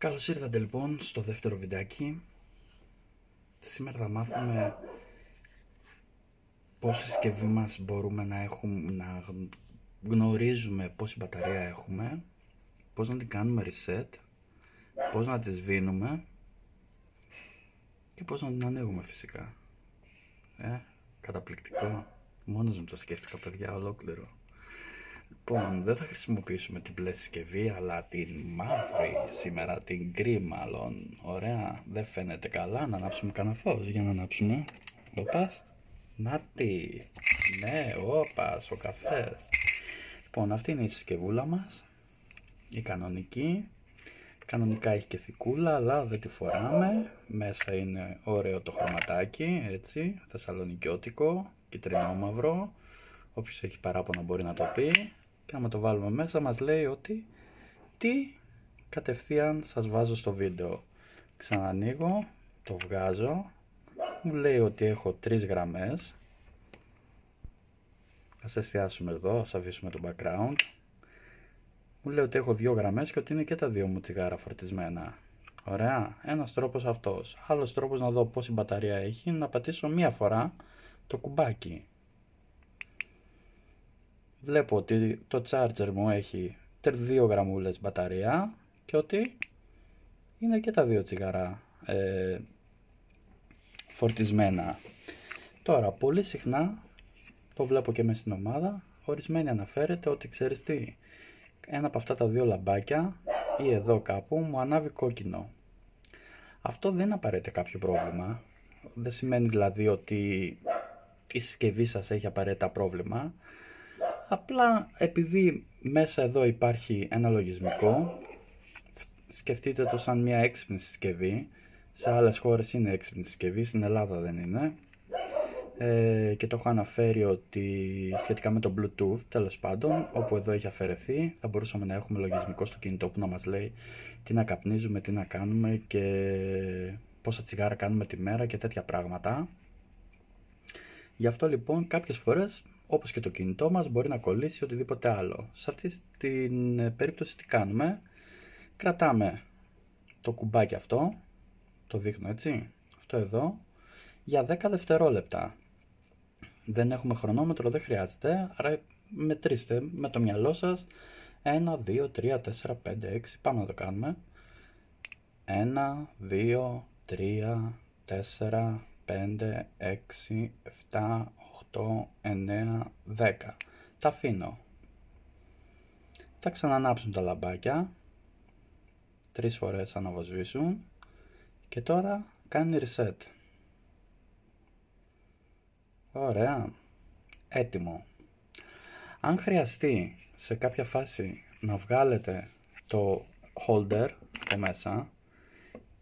Καλώς ήρθατε λοιπόν στο δεύτερο βιντεάκι. Σήμερα θα μάθουμε πώς στη συσκευή μας μπορούμε να γνωρίζουμε πόση μπαταρία έχουμε, πώς να την κάνουμε reset, πώς να τη σβήνουμε και πώς να την ανοίγουμε φυσικά. Καταπληκτικό. Μόνος μου το σκέφτηκα, παιδιά, ολόκληρο. Λοιπόν, δεν θα χρησιμοποιήσουμε την μπλε συσκευή, αλλά την μαύρη σήμερα, την γκρι μάλλον. Ωραία, δεν φαίνεται καλά. Να ανάψουμε κανένα φως, για να ανάψουμε. Όπας, νάτι. Ναι, όπας, ο καφές. Λοιπόν, αυτή είναι η συσκευούλα μας, η κανονική. Κανονικά έχει και θικούλα, αλλά δεν τη φοράμε. Μέσα είναι ωραίο το χρωματάκι, έτσι, θεσσαλονικιώτικο, κυτρινόμαυρο. Όποιος έχει παράπονα μπορεί να το πει. Και άμα το βάλουμε μέσα μας λέει ότι τι κατευθείαν σας βάζω στο βίντεο. Ξανανοίγω, το βγάζω, μου λέει ότι έχω 3 γραμμές. Ας εστιάσουμε εδώ, ας αφήσουμε το background. Μου λέει ότι έχω 2 γραμμές και ότι είναι και τα 2 μου τσιγάρα φορτισμένα. Ωραία, ένας τρόπος αυτός. Άλλος τρόπος να δω πόση μπαταρία έχει είναι να πατήσω μία φορά το κουμπάκι. Βλέπω ότι το charger μου έχει 2 γραμμούλες μπαταρία και ότι είναι και τα 2 τσιγάρα φορτισμένα. Τώρα, πολύ συχνά, το βλέπω και μέσα στην ομάδα, ορισμένοι αναφέρεται ότι ξέρεις τι, ένα από αυτά τα 2 λαμπάκια ή εδώ κάπου μου ανάβει κόκκινο. Αυτό δεν απαραίτητα κάποιο πρόβλημα. Δεν σημαίνει δηλαδή ότι η συσκευή σας έχει απαραίτητα πρόβλημα. Απλά επειδή μέσα εδώ υπάρχει ένα λογισμικό, σκεφτείτε το σαν μια έξυπνη συσκευή. Σε άλλες χώρες είναι έξυπνη συσκευή, στην Ελλάδα δεν είναι. Και το έχω αναφέρει ότι σχετικά με το Bluetooth, τέλος πάντων, όπου εδώ έχει αφαιρεθεί, θα μπορούσαμε να έχουμε λογισμικό στο κινητό που να μας λέει τι να καπνίζουμε, τι να κάνουμε και πόσα τσιγάρα κάνουμε τη μέρα και τέτοια πράγματα. Γι' αυτό λοιπόν κάποιες φορές, όπως και το κινητό μας, μπορεί να κολλήσει οτιδήποτε άλλο. Σε αυτή την περίπτωση τι κάνουμε? Κρατάμε το κουμπάκι αυτό, το δείχνω έτσι, αυτό εδώ, για 10 δευτερόλεπτα. Δεν έχουμε χρονόμετρο, δεν χρειάζεται, άρα μετρήστε με το μυαλό σας 1, 2, 3, 4, 5, 6, πάμε να το κάνουμε. 1, 2, 3, 4, 5, 6, 7, 8, 9, 10. Τα αφήνω. Θα ξανανάψουν τα λαμπάκια. 3 φορές αναβοσβήσουν. Και τώρα κάνει reset. Ωραία. Έτοιμο. Αν χρειαστεί σε κάποια φάση να βγάλετε το holder από μέσα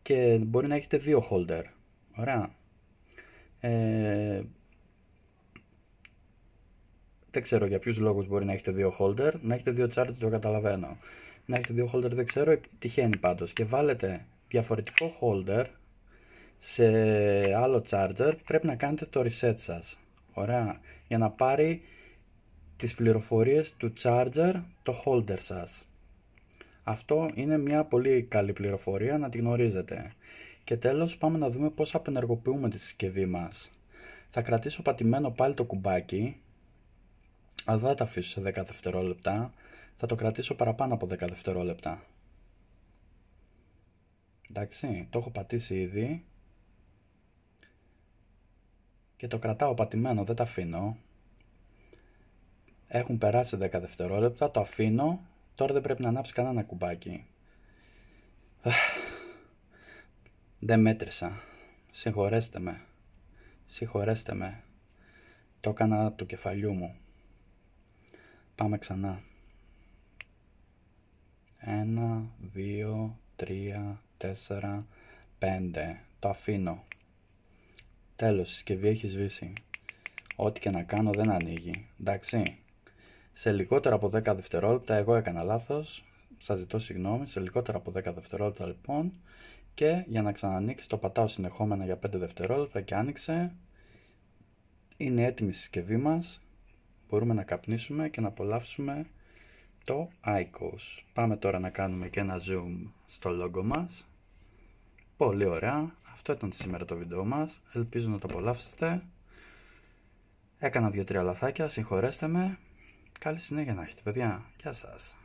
και μπορεί να έχετε 2 holder. Ωραία. Δεν ξέρω για ποιους λόγους μπορεί να έχετε 2 holder, να έχετε 2 charger το καταλαβαίνω. Να έχετε 2 holder δεν ξέρω, τυχαίνει πάντως. Και βάλετε διαφορετικό holder σε άλλο charger, πρέπει να κάνετε το reset σας. Ωραία. Για να πάρει τις πληροφορίες του charger το holder σας. Αυτό είναι μια πολύ καλή πληροφορία να τη γνωρίζετε. Και τέλος πάμε να δούμε πώς απενεργοποιούμε τη συσκευή μας. Θα κρατήσω πατημένο πάλι το κουμπάκι, αλλά δεν θα το αφήσω σε 10 δευτερόλεπτα, θα το κρατήσω παραπάνω από 10 δευτερόλεπτα. Εντάξει, το έχω πατήσει ήδη και το κρατάω πατημένο, δεν το αφήνω. Έχουν περάσει 10 δευτερόλεπτα, το αφήνω, τώρα δεν πρέπει να ανάψει κανένα κουμπάκι. Δεν μέτρησα. Συγχωρέστε με. Συγχωρέστε με. Το έκανα του κεφαλιού μου. Πάμε ξανά. 1, 2, 3, 4, 5. Το αφήνω. Τέλος, η συσκευή έχει σβήσει. Ό,τι και να κάνω δεν ανοίγει. Εντάξει. Σε λιγότερα από 10 δευτερόλεπτα, εγώ έκανα λάθος. Σας ζητώ συγγνώμη. Σε λιγότερα από 10 δευτερόλεπτα λοιπόν. Και για να ξανανοίξει το πατάω συνεχόμενα για 5 δευτερόλεπτα και άνοιξε. Είναι έτοιμη η συσκευή μας. Μπορούμε να καπνίσουμε και να απολαύσουμε το IQOS. Πάμε τώρα να κάνουμε και ένα zoom στο logo μας. Πολύ ωραία. Αυτό ήταν σήμερα το βίντεο μας. Ελπίζω να το απολαύσετε. Έκανα 2-3 λαθάκια, συγχωρέστε με. Καλή συνέχεια να έχετε, παιδιά. Γεια σας.